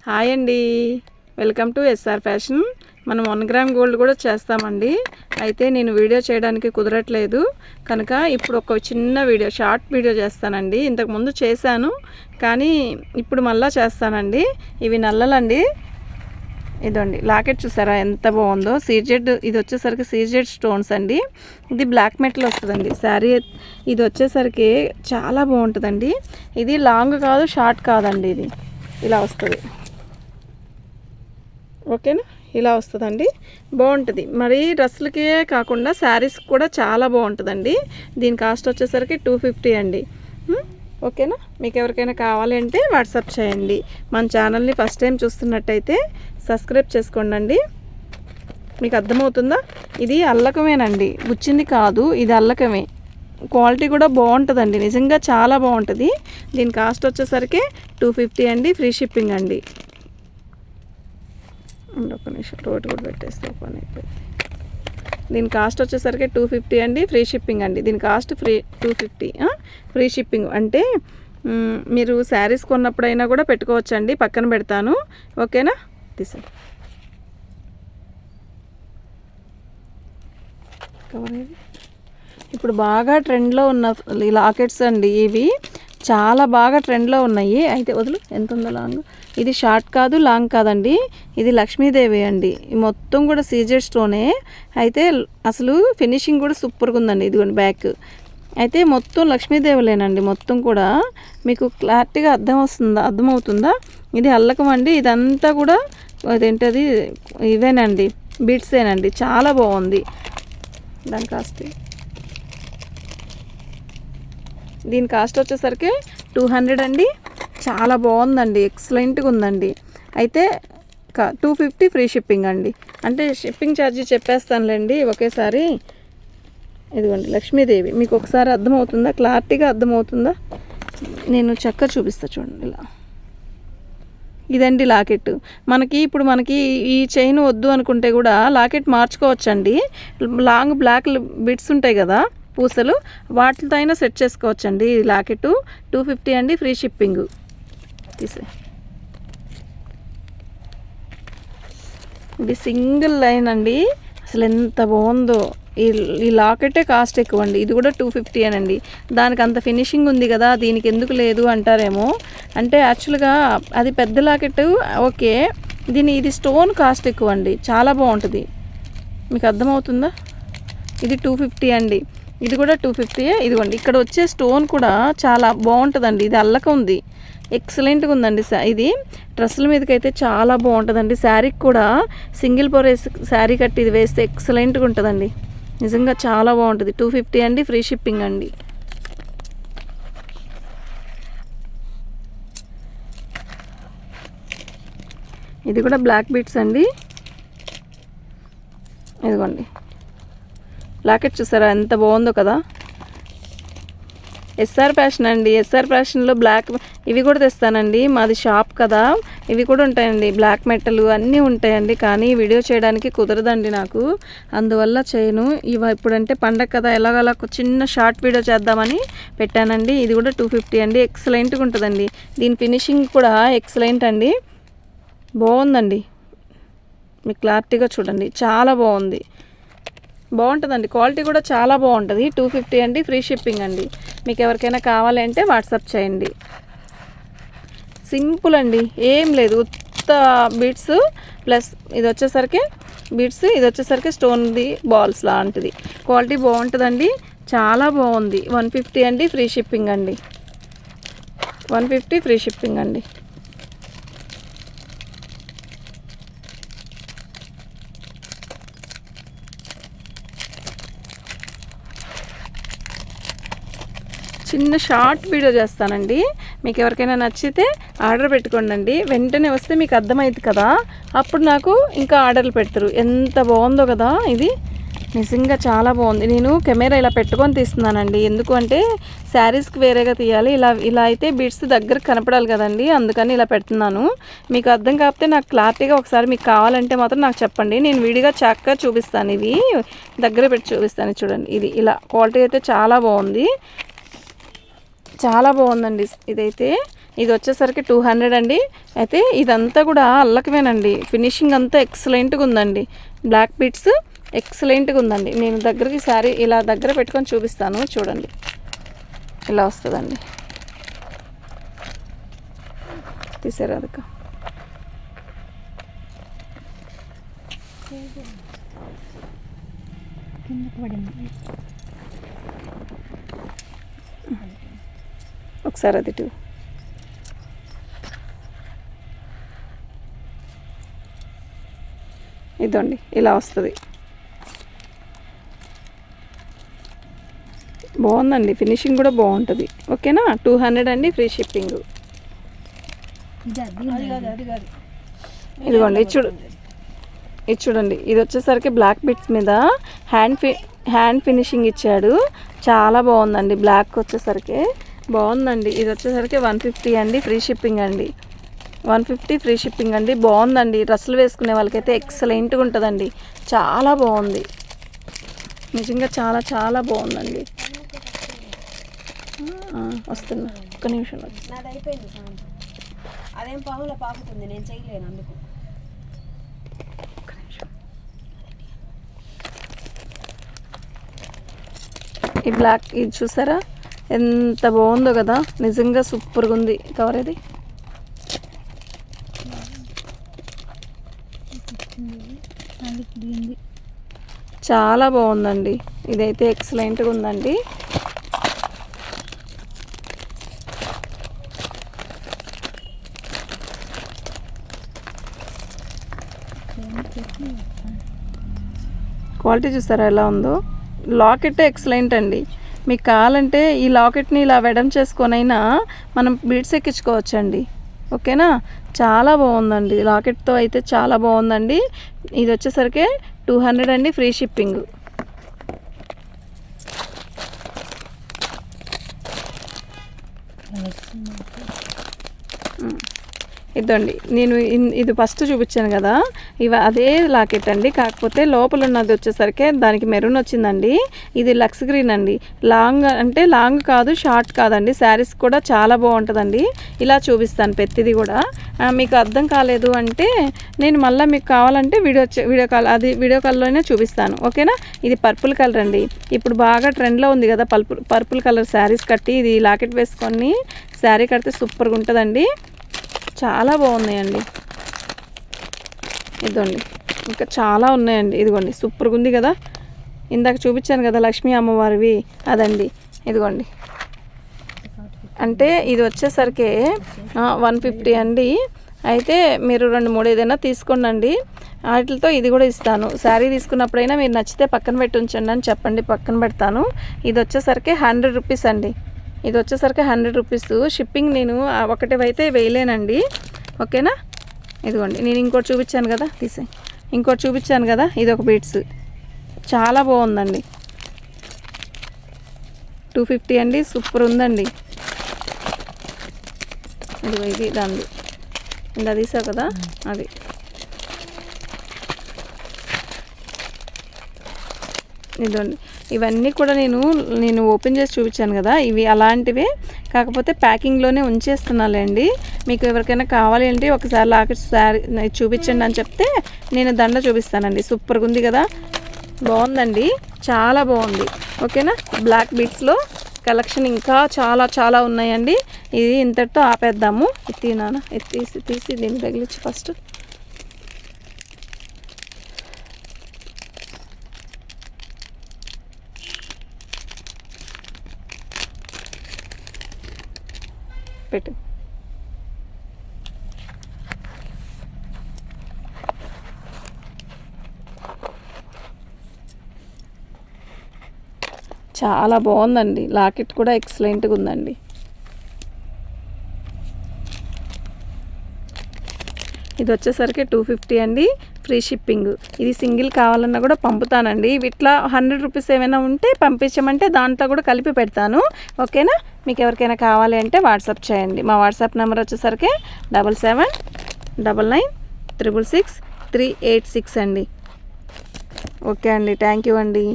Hi అండి, welcome to SR fashion. మనం 1 gram gold కూడా చేస్తామండి. అయితే నేను వీడియో చేయడానికి కుదరట్లేదు కనుక ఇప్పుడు ఒక చిన్న వీడియో, షార్ట్ వీడియో చేస్తానండి. ఇంతకుముందు చేశాను కానీ ఇప్పుడు మళ్ళీ చేస్తానండి. ఇవి నల్లలండి. ఇదండి లాకెట్ చూసారా ఎంత బాగుందో. సీజెడ్, ఇది వచ్చేసరికి సీజెడ్ స్టోన్స్ అండి. ఇది బ్లాక్ మెటల్ వస్తుందండి. శారీ ఇది వచ్చేసరికి చాలా బాగుంటుందండి. ఇది లాంగ్ కాదు, షార్ట్ కాదండి. ఇది ఇలా వస్తుంది, ఓకేనా? ఇలా వస్తుందండి, బాగుంటుంది. మరి డ్రెస్సులకే కాకుండా శారీస్ కూడా చాలా బాగుంటుందండి. దీని కాస్ట్ వచ్చేసరికి 250 అండి. ఓకేనా? మీకు ఎవరికైనా కావాలి అంటే వాట్సాప్ చేయండి. మన ఛానల్ని ఫస్ట్ టైం చూస్తున్నట్టయితే సబ్స్క్రైబ్ చేసుకోండి. మీకు అర్థమవుతుందా? ఇది అల్లకమేనండి, గుచ్చింది కాదు, ఇది అల్లకమే. క్వాలిటీ కూడా బాగుంటుందండి, నిజంగా చాలా బాగుంటుంది. దీని కాస్ట్ వచ్చేసరికి 250 అండి. ఫ్రీ షిప్పింగ్ అండి. ఒక నిమిషం రోడ్ కూడా పెట్టేస్తే పని అయిపోయింది. దీని కాస్ట్ వచ్చేసరికి 250 అండి. ఫ్రీ షిప్పింగ్ అండి. దీని కాస్ట్ 250 ఫ్రీ షిప్పింగ్. అంటే మీరు శారీస్ కొన్నప్పుడైనా కూడా పెట్టుకోవచ్చండి. పక్కన పెడతాను, ఓకేనా? తీసా ఇప్పుడు బాగా ట్రెండ్లో ఉన్న ఈ లాకెట్స్ అండి. ఇవి చాలా బాగా ట్రెండ్లో ఉన్నాయి. అయితే వదులు, ఎంత ఉందో లాంగ్. ఇది షార్ట్ కాదు, లాంగ్ కాదండి. ఇది లక్ష్మీదేవి అండి. మొత్తం కూడా సీజెడ్ స్టోనే. అయితే అసలు ఫినిషింగ్ కూడా సూపర్గా ఉందండి. ఇదిగోండి బ్యాక్ అయితే మొత్తం లక్ష్మీదేవులేనండి. మొత్తం కూడా మీకు క్లారిటీగా అర్థమవుతుందా? ఇది అల్లకం అండి. ఇదంతా కూడా అదేంటది ఇవేనండి, బీట్సేనండి. చాలా బాగుంది. దాని కాస్ట్, దీని కాస్ట్ వచ్చేసరికి 200 అండి. చాలా బాగుందండి, ఎక్సలెంట్గా ఉందండి. అయితే 250 ఫ్రీ షిప్పింగ్ అండి. అంటే షిప్పింగ్ ఛార్జీ చెప్పేస్తానులేండి ఒకేసారి. ఇదిగోండి లక్ష్మీదేవి. మీకు ఒకసారి అర్థమవుతుందా? క్లారిటీగా అర్థమవుతుందా? నేను చక్కగా చూపిస్తా చూడండి. ఇలా ఇదండి లాకెట్. మనకి ఈ చైన్ వద్దు అనుకుంటే కూడా లాకెట్ మార్చుకోవచ్చండి. లాంగ్ బ్లాక్ బిట్స్ ఉంటాయి కదా, పూసలు, వాటితో అయినా సెట్ చేసుకోవచ్చండి. ఈ లాకెట్ 250 అండి. Free shipping. తీసే ఇది సింగిల్ లైన్ అండి. అసలు ఎంత బాగుందో. ఈ లాకెటే కాస్ట్ ఎక్కువ అండి. ఇది కూడా 250 అనండి. దానికి అంత ఫినిషింగ్ ఉంది కదా, దీనికి ఎందుకు లేదు అంటారేమో. అంటే యాక్చువల్గా అది పెద్ద లాకెట్, ఓకే. ఇది స్టోన్ కాస్ట్ ఎక్కువ అండి. చాలా బాగుంటుంది. మీకు అర్థమవుతుందా? ఇది 250 అండి. ఇది కూడా 250. ఇదిగోండి ఇక్కడ వచ్చే స్టోన్ కూడా చాలా బాగుంటుందండి. ఇది అల్లక ఉంది, ఎక్సలెంట్గా ఉందండి. ఇది డ్రెస్సుల మీదకైతే చాలా బాగుంటుందండి. శారీకి కూడా సింగిల్ పొర శారీ కట్టి ఇది వేస్తే ఎక్సలెంట్గా ఉంటుందండి. నిజంగా చాలా బాగుంటుంది. 250 అండి. ఫ్రీ షిప్పింగ్ అండి. ఇది కూడా బ్లాక్ బీట్స్ అండి. ఇదిగోండి లాకెట్ చూసారా ఎంత బాగుందో కదా. ఎస్ఆర్ ఫ్యాషన్ అండి. ఎస్ఆర్ ఫ్యాషన్లో బ్లాక్ ఇవి కూడా తెస్తానండి. మాది షాప్ కదా, ఇవి కూడా ఉంటాయండి. బ్లాక్ మెటల్ అన్నీ ఉంటాయండి. కానీ వీడియో చేయడానికి కుదరదండి నాకు, అందువల్ల చేయను. ఇప్పుడంటే పండగ కదా, ఎలాగలా చిన్న షార్ట్ వీడియో చేద్దామని పెట్టానండి. ఇది కూడా 250 అండి. ఎక్సలెంట్గా ఉంటుందండి. దీని ఫినిషింగ్ కూడా ఎక్సలెంట్ అండి. బాగుందండి. మీకు క్లారిటీగా చూడండి, చాలా బాగుంటుందండి. క్వాలిటీ కూడా చాలా బాగుంటుంది. 250 అండి. ఫ్రీ షిప్పింగ్ అండి. మీకు ఎవరికైనా కావాలంటే వాట్సాప్ చేయండి. సింపుల్ అండి, ఏం లేదు. ఉత్త బీట్స్ ప్లస్ ఇది వచ్చేసరికి బీట్స్, ఇది వచ్చేసరికి స్టోన్ది బాల్స్ లాంటిది. క్వాలిటీ బాగుంటుందండి, చాలా బాగుంది. 150 అండి. ఫ్రీ షిప్పింగ్ అండి. 150 ఫ్రీ షిప్పింగ్ అండి. చిన్న షార్ట్ వీడియో చేస్తానండి. మీకు ఎవరికైనా నచ్చితే ఆర్డర్ పెట్టుకోండి. వెంటనే వస్తే మీకు అర్థమైంది కదా, అప్పుడు నాకు ఇంకా ఆర్డర్లు పెడతారు. ఎంత బాగుందో కదా. ఇది నిజంగా చాలా బాగుంది. నేను కెమెరా ఇలా పెట్టుకొని తీస్తున్నానండి. ఎందుకు అంటే శారీస్కి వేరేగా తీయాలి. ఇలా అయితే బీట్స్ దగ్గర కనపడాలి కదండి, అందుకని ఇలా పెడుతున్నాను. మీకు అర్థం కాకపోతే నాకు క్లారిటీగా ఒకసారి మీకు కావాలంటే మాత్రం నాకు చెప్పండి. నేను విడిగా చక్కగా చూపిస్తాను. ఇవి దగ్గర పెట్టి చూపిస్తాను. చూడండి, ఇది ఇలా క్వాలిటీ అయితే చాలా బాగుంది. చాలా బాగుందండి. ఇదైతే ఇది వచ్చేసరికి 200 అండి. అయితే ఇదంతా కూడా అల్లకమేనండి. ఫినిషింగ్ అంతా ఎక్సలెంట్గా ఉందండి. బ్లాక్ బీడ్స్ ఎక్సలెంట్గా ఉందండి. నేను దగ్గరికి శారీ ఇలా దగ్గర పెట్టుకొని చూపిస్తాను చూడండి. ఇలా వస్తుందండి. తీసారా అదక ఒకసారి అది టూ ఇదండి ఇలా వస్తుంది. బాగుందండి. ఫినిషింగ్ కూడా బాగుంటుంది. ఓకేనా 200 అండి. Free shipping. ఇదిగోండి ఇది చూడండి. ఇది వచ్చేసరికి బ్లాక్ బిట్స్ మీద హ్యాండ్ ఫినిషింగ్ ఇచ్చాడు. చాలా బాగుందండి. బ్లాక్ వచ్చేసరికి బాగుందండి. ఇది వచ్చేసరికి 150 అండి. ఫ్రీ షిప్పింగ్ అండి. 150 ఫ్రీ షిప్పింగ్ అండి. బాగుందండి. డ్రెస్సులు వేసుకునే వాళ్ళకైతే ఎక్సలెంట్గా ఉంటుందండి. చాలా బాగుంది. నిజంగా చాలా చాలా బాగుందండి. వస్తున్నా ఒక్క నిమిషం. నాది అయిపోయింది. అదేం పాములో పాకుతుంది, నేను చేయలేను అందుకు. ఈ బ్లాక్ ఇది చూసారా ఎంత బాగుందో కదా. నిజంగా సూపర్గా ఉంది. కవర్ ఇది చాలా బాగుందండి. ఇదైతే ఎక్సలెంట్గా ఉందండి. క్వాలిటీ చూసారా ఎలా ఉందో. లాకెట్ ఎక్సలెంట్ అండి. మీకు కావాలంటే ఈ లాకెట్ని ఇలా వెడం చేసుకొనైనా మనం బీడ్స్ ఎక్కించుకోవచ్చండి. ఓకేనా. చాలా బాగుందండి. లాకెట్తో అయితే చాలా బాగుందండి. ఇది వచ్చేసరికి 200 అండి. Free shipping. ఇదండి నేను ఇది ఫస్ట్ చూపించాను కదా. అదే లాకెట్ అండి. కాకపోతే లోపల ఉన్నది వచ్చేసరికి దానికి మెరూన్ వచ్చిందండి. ఇది లక్స్ గ్రీన్ అండి. లాంగ్ అంటే లాంగ్ కాదు, షార్ట్ కాదండి. శారీస్ కూడా చాలా బాగుంటుందండి. ఇలా చూపిస్తాను ప్రతిదీ కూడా. మీకు అర్థం కాలేదు అంటే నేను మళ్ళీ మీకు కావాలంటే వీడియో కాల్లోనే చూపిస్తాను. ఓకేనా. ఇది పర్పుల్ కలర్ అండి. ఇప్పుడు బాగా ట్రెండ్లో ఉంది కదా పర్పుల్ కలర్ శారీస్ కట్టి ఇది లాకెట్ వేసుకొని శారీ కడితే సూపర్గా ఉంటుందండి. చాలా బాగున్నాయండి. ఇదండి ఇంకా చాలా ఉన్నాయండి. ఇదిగోండి సూపర్గా ఉంది కదా. ఇందాక చూపించాను కదా లక్ష్మీ అమ్మవారివి, అదండి. ఇదిగోండి అంటే ఇది వచ్చేసరికి 150 అండి. అయితే మీరు 2-3 ఏదైనా తీసుకోండి. వాటితో ఇది కూడా ఇస్తాను. శారీ తీసుకున్నప్పుడైనా మీరు నచ్చితే పక్కన పెట్టి ఉంచండి అని చెప్పండి, పక్కన పెడతాను. ఇది వచ్చేసరికి 100 రూపీస్ అండి. ఇది వచ్చేసరికి 100 రూపీస్. షిప్పింగ్ నేను ఒకటి అయితే వేయలేనండి. ఓకేనా. ఇదిగోండి నేను ఇంకోటి చూపించాను కదా, ఇంకోటి చూపించాను కదా. ఇది ఒక బీడ్స్ చాలా బాగుందండి. 250 అండి. సూపర్ ఉందండి. ఇదిగో ఇది దాన్ని ఇందా తీసావు కదా అది. ఇదండి ఇవన్నీ కూడా నేను ఓపెన్ చేసి చూపించాను కదా. ఇవి అలాంటివే, కాకపోతే ప్యాకింగ్లోనే ఉంచేస్తున్నానండి. మీకు ఎవరికైనా కావాలి అంటే ఒకసారి లాకెట్ శారీ చూపించండి అని చెప్తే నేను దండ చూపిస్తానండి. సూపర్గా ఉంది కదా. బాగుందండి. చాలా బాగుంది. ఓకేనా. బ్లాక్ బీడ్స్లో కలెక్షన్ ఇంకా చాలా చాలా ఉన్నాయండి. ఇది ఇంతటితో ఆపేద్దాము. తీసి దీన్ని తగిలించి ఫస్ట్ పెట్టు. చాలా బాగుందండి. లాకెట్ కూడా ఎక్సలెంట్గా ఉందండి. ఇది వచ్చేసరికి 250 అండి. Free shipping. ఇది సింగిల్ కావాలన్నా కూడా పంపుతానండి. ఇట్లా 100 రూపీస్ ఏమైనా ఉంటే పంపించమంటే దాంట్లో కూడా కలిపి పెడతాను. ఓకేనా. మీకు ఎవరికైనా కావాలి అంటే వాట్సాప్ చేయండి. మా వాట్సాప్ నెంబర్ వచ్చేసరికి 7799666386 అండి. ఓకే అండి. థ్యాంక్ యూ అండి.